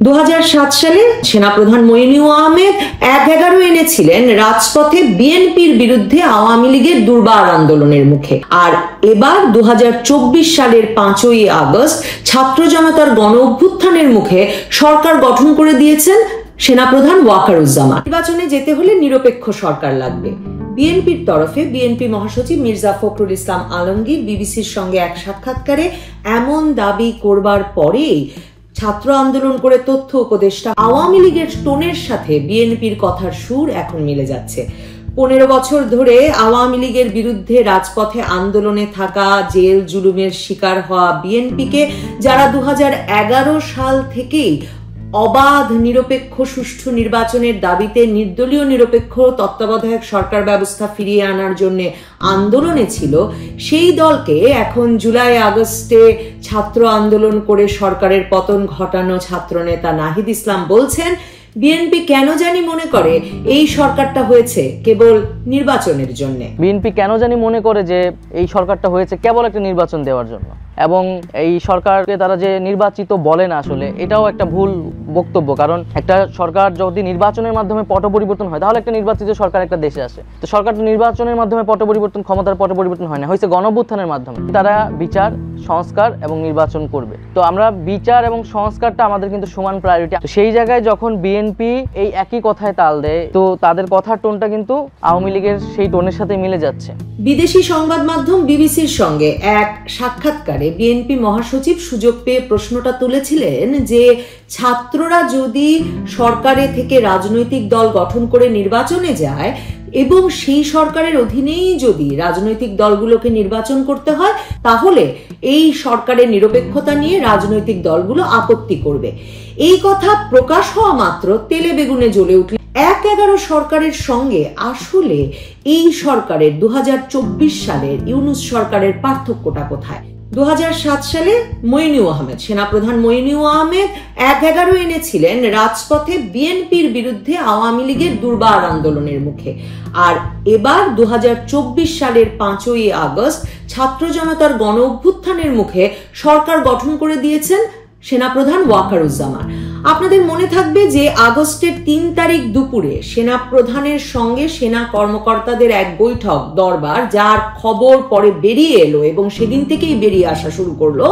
2007 সালে সেনাপ্রধান মইনুল আহমেদ 1-11 এনেছিলেন রাজপথে বিএনপির বিরুদ্ধে আওয়ামী লীগের দুর্বার আন্দোলনের মুখে। আর এবার 2024 সালের 5ই আগস্ট ছাত্র জনতার গণ অভ্যুত্থানের মুখে সরকার গঠন করে দিয়েছেন সেনাপ্রধান ওয়াকারুজ্জামান। নির্বাচনে যেতে হলে নিরপেক্ষ সরকার লাগবে। বিএনপির তরফে বিএনপি মহাসচিব মির্জা ফখরুল ইসলাম আলমগীর বিবিসির সঙ্গে এক সাক্ষাৎকারে এমন দাবি করবার পরেই ছাত্র আন্দোলন করে তথ্য উপদেষ্টা আওয়ামী লীগের টোনের সাথে বিএনপির কথার সুর এখন মিলে যাচ্ছে। 15 বছর ধরে আওয়ামী লীগের বিরুদ্ধে রাজপথে আন্দোলনে থাকা, জেল জুলুমের শিকার হওয়া বিএনপিকে যারা 2011 সাল থেকেই অবাধ নিরপেক্ষ সুষ্ঠু নির্বাচনের দাবিতে নির্দলীয় নিরপেক্ষ তত্ত্বাবধায়ক সরকার ব্যবস্থা ফিরিয়ে আনার জন্য আন্দোলনে ছিল, সেই দলকে এখন জুলাই আগস্টে ছাত্র আন্দোলন করে সরকারের পতন ঘটানো ছাত্রনেতা নাহিদ ইসলাম বলছেন বিএনপি কেন জানি মনে করে এই সরকারটা হয়েছে কেবল নির্বাচনের জন্য। বিএনপি কেন জানি মনে করে যে এই সরকারটা হয়েছে কেবল একটা নির্বাচন দেওয়ার জন্য, এবং এই সরকারকে তারা যে নির্বাচিত বলেন আসলে এটাও একটা ভুল বক্তব্য। কারণ একটা সরকার যদি নির্বাচনের মাধ্যমে পট পরিবর্তন হয় তাহলে একটা নির্বাচিত সরকার একটা দেশে আসে। তো সরকার নির্বাচনের মাধ্যমে পট পরিবর্তন, ক্ষমতার পট পরিবর্তন হয় না, হয়েছে গণঅভ্যুত্থানের মাধ্যমে। তারা বিচার, সংস্কার এবং নির্বাচন করবে। তো আমরা বিচার এবং সংস্কারটা আমাদের কিন্তু সমান প্রায়োরিটি। সেই জায়গায় যখন বিএনপি এই একই কথায় তাল দেয়, তো তাদের কথার টোনটা কিন্তু আওয়ামী লীগের সেই টোনের সাথে মিলে যাচ্ছে। বিদেশি সংবাদ মাধ্যম বিবিসির সঙ্গে এক সাক্ষাৎকারে বিএনপি মহাসচিব সুযোগ পেয়ে প্রশ্নটা তুলেছিলেন যে ছাত্ররা যদি সরকারে থেকে রাজনৈতিক দল গঠন করে নির্বাচনে যায় এবং সেই সরকারের অধীনেই যদি রাজনৈতিক দলগুলোকে নির্বাচন করতে হয়, তাহলে এই সরকারের নিরপেক্ষতা নিয়ে রাজনৈতিক দলগুলো আপত্তি করবে। এই কথা প্রকাশ হওয়া মাত্র তেলে বেগুনে জ্বলে উঠল 1-11 সরকারের সঙ্গে আসলে এই সরকারের 2024 সালের ইউনূস সরকারের পার্থক্যটা কোথায়। 2007 সালে সেনাপ্রধান মইনুল আহমেদ 1-11 এনেছিলেন রাজপথে বিএনপির বিরুদ্ধে আওয়ামী লীগের দুর্বার আন্দোলনের মুখে। আর এবার 2024 সালের 5ই আগস্ট ছাত্র জনতার গণ অভ্যুত্থানের মুখে সরকার গঠন করে দিয়েছেন সেনাপ্রধান ওয়াকারুজ্জামান। আপনাদের মনে থাকবে যে আগস্টের 3 তারিখ দুপুরে সেনাপ্রধানের সঙ্গে সেনা কর্মকর্তাদের এক বৈঠক দরবার, যার খবর পরে বেরিয়ে এলো এবং সেদিন থেকেই বেরিয়ে আসা শুরু করলো।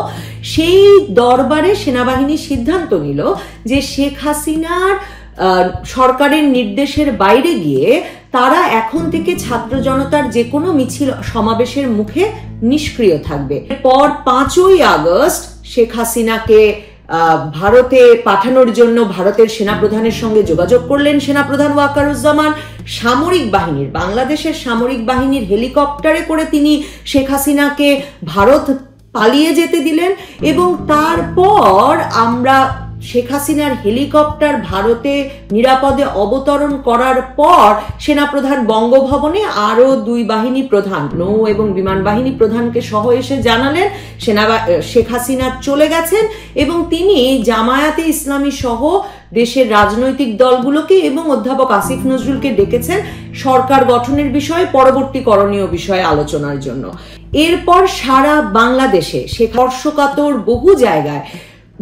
সেই দরবারে সেনাবাহিনী সিদ্ধান্ত নিল যে শেখ হাসিনার সরকারের নির্দেশের বাইরে গিয়ে তারা এখন থেকে ছাত্র জনতার যে কোনো মিছিল সমাবেশের মুখে নিষ্ক্রিয় থাকবে। এরপর 5ই আগস্ট শেখ হাসিনাকে ভারতে পাঠানোর জন্য ভারতের সেনাপ্রধানের সঙ্গে যোগাযোগ করলেন সেনাপ্রধান ওয়াকারুজ্জামান। বাংলাদেশের সামরিক বাহিনীর হেলিকপ্টারে করে তিনি শেখ হাসিনাকে ভারত পালিয়ে যেতে দিলেন এবং তারপর আমরা শেখ হাসিনার হেলিকপ্টার ভারতে নিরাপদে অবতরণ করার পর সেনাপ্রধান বঙ্গভবনে আরো 2 বাহিনী প্রধান, নৌ এবং বিমান বাহিনী প্রধানকে সহ এসে জানালেন শেখ হাসিনা চলে গেছেন এবং তিনি জামায়াতে ইসলামী সহ দেশের রাজনৈতিক দলগুলোকে এবং অধ্যাপক আসিফ নজরুলকে ডেকেছেন সরকার গঠনের বিষয়ে পরবর্তী করণীয় বিষয়ে আলোচনার জন্য। এরপর সারা বাংলাদেশে স্পর্শকাতর বহু জায়গায়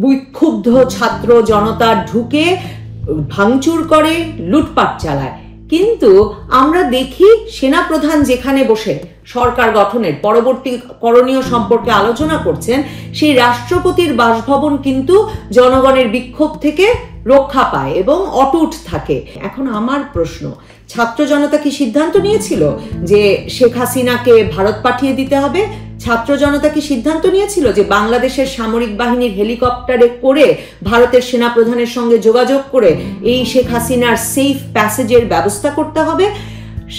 বিক্ষুব্ধ ছাত্র জনতা ঢুকে ভাঙচুর করে, লুটপাট চালায়। কিন্তু আমরা দেখি সেনাপ্রধান যেখানে বসে সরকার গঠনের পরবর্তী করণীয় সম্পর্কে আলোচনা করছেন, সেই রাষ্ট্রপতির বাসভবন কিন্তু জনগণের বিক্ষোভ থেকে রক্ষা পায় এবং অটুট থাকে। এখন আমার প্রশ্ন, ছাত্র জনতা কি সিদ্ধান্ত নিয়েছিল যে শেখ হাসিনাকে ভারত পাঠিয়ে দিতে হবে? ছাত্র জনতা কি সিদ্ধান্ত নিয়েছিল যে বাংলাদেশের সামরিক বাহিনীর হেলিকপ্টারে করে ভারতের সেনাপ্রধানের সঙ্গে যোগাযোগ করে এই শেখ হাসিনার সেফ প্যাসেজের ব্যবস্থা করতে হবে?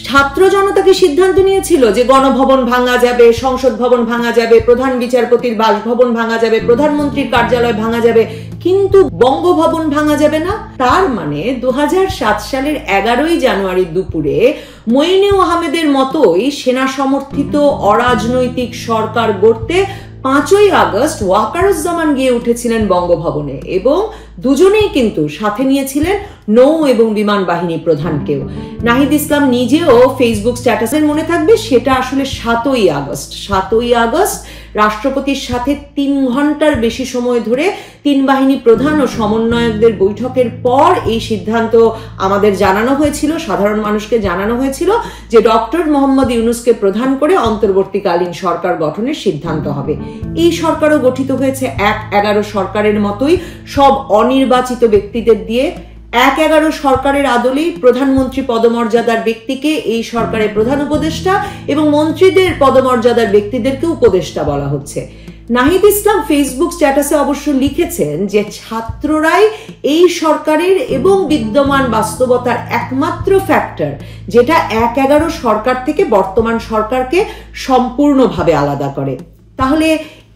ছাত্র জনতা কি সিদ্ধান্ত নিয়েছিল যে গণভবন ভাঙা যাবে, সংসদ ভবন ভাঙা যাবে, প্রধান বিচারপতির বাসভবন ভাঙা যাবে, প্রধানমন্ত্রীর কার্যালয় ভাঙা যাবে, কিন্তু বঙ্গভবন ভাঙা যাবে না? তার মানে 2007 সালের 11ই জানুয়ারি দুপুরে মইনুল আহমেদের মতোই সেনা সমর্থিত অরাজনৈতিক সরকার গড়তে 5ই আগস্ট ওয়াকারুজ্জামান গিয়ে উঠেছিলেন বঙ্গভবনে এবং দুজনেই কিন্তু সাথে নিয়েছিলেন নৌ এবং বিমান বাহিনী প্রধানকেও। নাহিদ ইসলাম নিজেও ফেসবুক স্ট্যাটাসের মনে থাকবে সেটা আসলে 7ই আগস্ট রাষ্ট্রপতির সাথে 3 ঘন্টার বেশি সময় ধরে 3 বাহিনী প্রধান ও সমন্বয়কদের বৈঠকের পর এই সিদ্ধান্ত আমাদের জানানো হয়েছিল, সাধারণ মানুষকে জানানো হয়েছিল যে ডক্টর মোহাম্মদ ইউনূসকে প্রধান করে অন্তর্বর্তীকালীন সরকার গঠনের সিদ্ধান্ত হবে। এই সরকারও গঠিত হয়েছে 1-11 সরকারের মতোই, সব অনির্বাচিত ব্যক্তিদের দিয়ে। 1-11 সরকারের আদলেই প্রধানমন্ত্রী পদমর্যাদার ব্যক্তিকে এই সরকারের প্রধান উপদেষ্টা এবং মন্ত্রীদের পদমর্যাদার ব্যক্তিদেরকে উপদেষ্টা বলা হচ্ছে। নাহিদ ইসলাম ফেসবুক স্ট্যাটাসে অবশ্য লিখেছেন যে ছাত্ররাই এই সরকারের এবং বিদ্যমান বাস্তবতার একমাত্র ফ্যাক্টর, যেটা 1-11 সরকার থেকে বর্তমান সরকারকে সম্পূর্ণভাবে আলাদা করে। তাহলে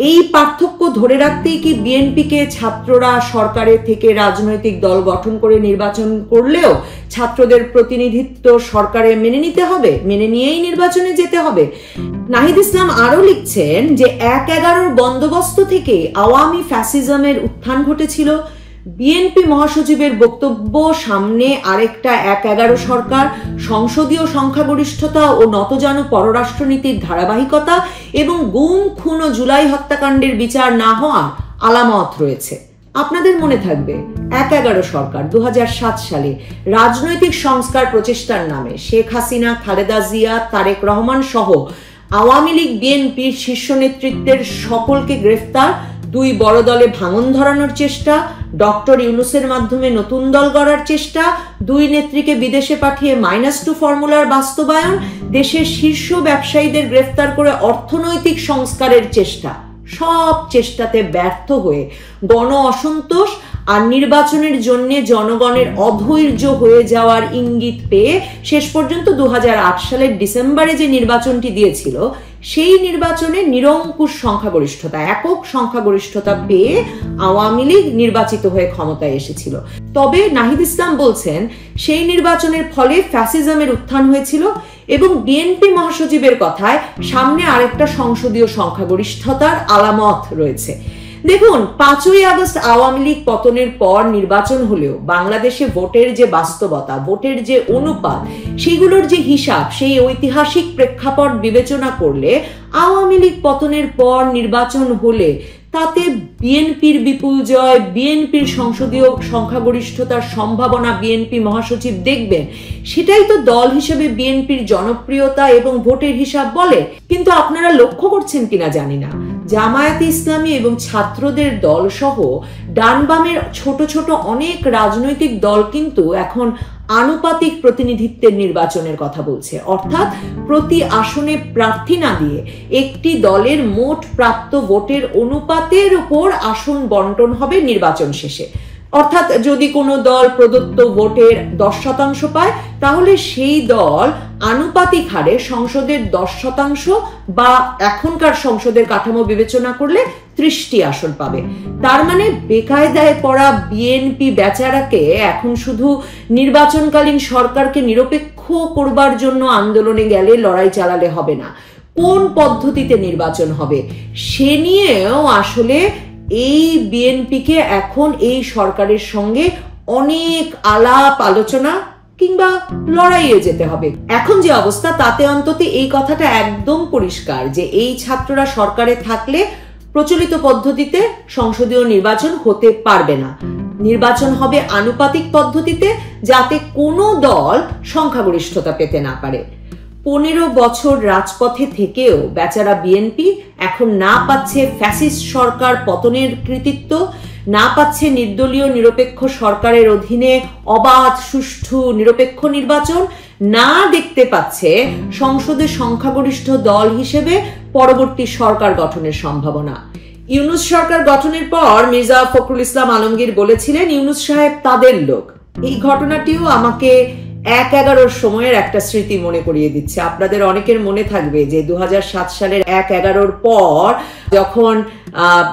এই পার্থক্য ধরে রাখতেই কি বিএনপিকে ছাত্ররা সরকারের থেকে রাজনৈতিক দল গঠন করে নির্বাচন করলেও ছাত্রদের প্রতিনিধিত্ব সরকারে মেনে নিতে হবে, মেনে নিয়েই নির্বাচনে যেতে হবে? নাহিদ ইসলাম আরো লিখছেন যে 1-11 বন্দোবস্ত থেকে আওয়ামী ফ্যাসিজমের উত্থান ঘটেছিল। বিএনপি মহাসচিবের বক্তব্য, সামনে আরেকটা 1-11 সরকার, সংসদীয় সংখ্যাগরিষ্ঠতা ও নতজানু পররাষ্ট্রনীতির ধারাবাহিকতা এবং গুম, খুন ও জুলাই হত্যাকাণ্ডের বিচার না হওয়ার আলামত রয়েছে। আপনাদের মনে থাকবে 1-11 সরকার 2007 সালে রাজনৈতিক সংস্কার প্রচেষ্টার নামে শেখ হাসিনা, খালেদা জিয়া, তারেক রহমান সহ আওয়ামী লীগ বিএনপির শীর্ষ নেতৃত্বের সকলকে গ্রেফতার, 2 বড় দলে ভাঙন ধরানোর চেষ্টা, ডক্টর ইউনূসের মাধ্যমে নতুন দল গড়ার চেষ্টা, 2 নেত্রীকে বিদেশে পাঠিয়ে -2 ফর্মুলার বাস্তবায়ন, দেশের শীর্ষ ব্যবসায়ীদের গ্রেফতার করে অর্থনৈতিক সংস্কারের চেষ্টা। সব চেষ্টাতে ব্যর্থ হয়ে গণ অসন্তোষ আর নির্বাচনের জন্য জনগণের অধৈর্য হয়ে যাওয়ার ইঙ্গিত পেয়ে শেষ পর্যন্ত 2008 সালের ডিসেম্বরে যে নির্বাচনটি দিয়েছিল, সেই নির্বাচনে নিরঙ্কুশ সংখ্যাগরিষ্ঠতা, একক সংখ্যাগরিষ্ঠতা পেয়ে আওয়ামী লীগ নির্বাচিত হয়ে ক্ষমতায় এসেছিল। তবে নাহিদ ইসলাম বলছেন সেই নির্বাচনের ফলে ফ্যাসিজমের উত্থান হয়েছিল এবং বিএনপি মহাসচিবের কথায় সামনে আরেকটা সংসদীয় সংখ্যাগরিষ্ঠতার আলামত রয়েছে। দেখুন, 5ই আগস্ট আওয়ামী লীগ পতনের পর নির্বাচন হলেও বাংলাদেশে ভোটের যে বাস্তবতা, ভোটের যে অনুপাত, সেগুলোর যে হিসাব, সেই ঐতিহাসিক প্রেক্ষাপট বিবেচনা করলে আওয়ামী লীগ পতনের পর নির্বাচন হলে তাতে বিএনপির বিপুল জয়, বিএনপির সংসদীয় সংখ্যাগরিষ্ঠতার সম্ভাবনা বিএনপি মহাসচিব দেখবেন, সেটাই তো দল হিসেবে বিএনপির জনপ্রিয়তা এবং ভোটের হিসাব বলে। কিন্তু আপনারা লক্ষ্য করছেন কিনা জানি না, জামায়াতে ইসলামী এবং ছাত্রদের দল সহ ডান বামের ছোট ছোট অনেক রাজনৈতিক দল কিন্তু এখন আনুপাতিক প্রতিনিধিত্বের নির্বাচনের কথা বলছে। অর্থাৎ প্রতি আসনে প্রার্থী না দিয়ে একটি দলের মোট প্রাপ্ত ভোটের অনুপাতের উপর আসন বন্টন হবে নির্বাচন শেষে। অর্থাৎ যদি কোনো দল প্রদত্ত ভোটের 10% পায়, তাহলে সেই দল আনুপাতিক হারে সংসদের 10% বা এখনকার সংসদের কাঠামো বিবেচনা করলে 30টি আসন পাবে। তার মানে বেকায়দায় পড়া বিএনপি বেচারাকে এখন শুধু নির্বাচনকালীন সরকারকে নিরপেক্ষ করবার জন্য আন্দোলনে গেলে, লড়াই চালালে হবে না, কোন পদ্ধতিতে নির্বাচন হবে সে নিয়েও আসলে এই বিএনপিকে এখন এই সরকারের সঙ্গে অনেক আলাপ আলোচনা কিংবা লড়াইয়ে যেতে হবে। এখন যে অবস্থা, তাতে অন্তত এই কথাটা একদম পরিষ্কার যে এই ছাত্ররা সরকারে থাকলে প্রচলিত পদ্ধতিতে সংসদীয় নির্বাচন হতে পারবে না। নির্বাচন হবে আনুপাতিক পদ্ধতিতে, যাতে কোনো দল সংখ্যাগরিষ্ঠতা পেতে না পারে। 15 বছর রাজপথে থেকেও বেচারা বিএনপি এখন না পাচ্ছে ফ্যাসিস্ট সরকার পতনের কৃতিত্ব, না পাচ্ছে নির্দলীয় নিরপেক্ষ সরকারের অধীনে অবাধ, সুষ্ঠু, নিরপেক্ষ নির্বাচন, না দেখতে পাচ্ছে সংসদে সংখ্যাগরিষ্ঠ দল হিসেবে পরবর্তী সরকার গঠনের সম্ভাবনা। ইউনূস সরকার গঠনের পর মির্জা ফখরুল ইসলাম আলমগীর বলেছিলেন ইউনূস সাহেব তাদের লোক। এই ঘটনাটিও আমাকে 1-11 সময়ের একটা স্মৃতি মনে করিয়ে দিচ্ছে। আপনাদের অনেকের মনে থাকবে যে 2007 সালের 1-11 পর যখন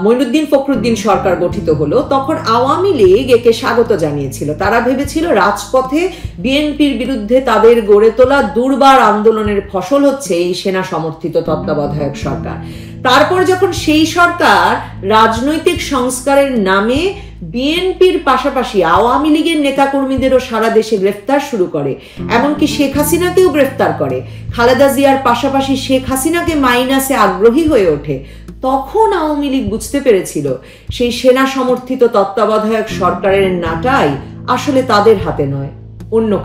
মঈনুদ্দিন ফখরুদ্দিন সরকার গঠিত হলো, তখন আওয়ামী লীগ একে স্বাগত জানিয়েছিল। তারা ভেবেছিল রাজপথে বিএনপির বিরুদ্ধে তাদের গড়ে তোলা দুর্বার আন্দোলনের ফসল হচ্ছে এই সেনা সমর্থিত তত্ত্বাবধায়ক সরকার। তারপর যখন সেই সরকার রাজনৈতিক সংস্কারের নামে বিএনপির পাশাপাশি আওয়ামী লীগের নেতাকর্মীদেরও সারা দেশে গ্রেফতার শুরু করে, এমনকি শেখ হাসিনাকেও গ্রেফতার করে, খালেদা জিয়ার পাশাপাশি শেখ হাসিনাকে মাইনাসে আগ্রহী হয়ে ওঠে, তখন আওয়ামী লীগ বুঝতে পেরেছিল সেই সেনা সমর্থিত তত্ত্বাবধায়ক সরকারের নাটাই আসলে তাদের হাতে নয়, অন্য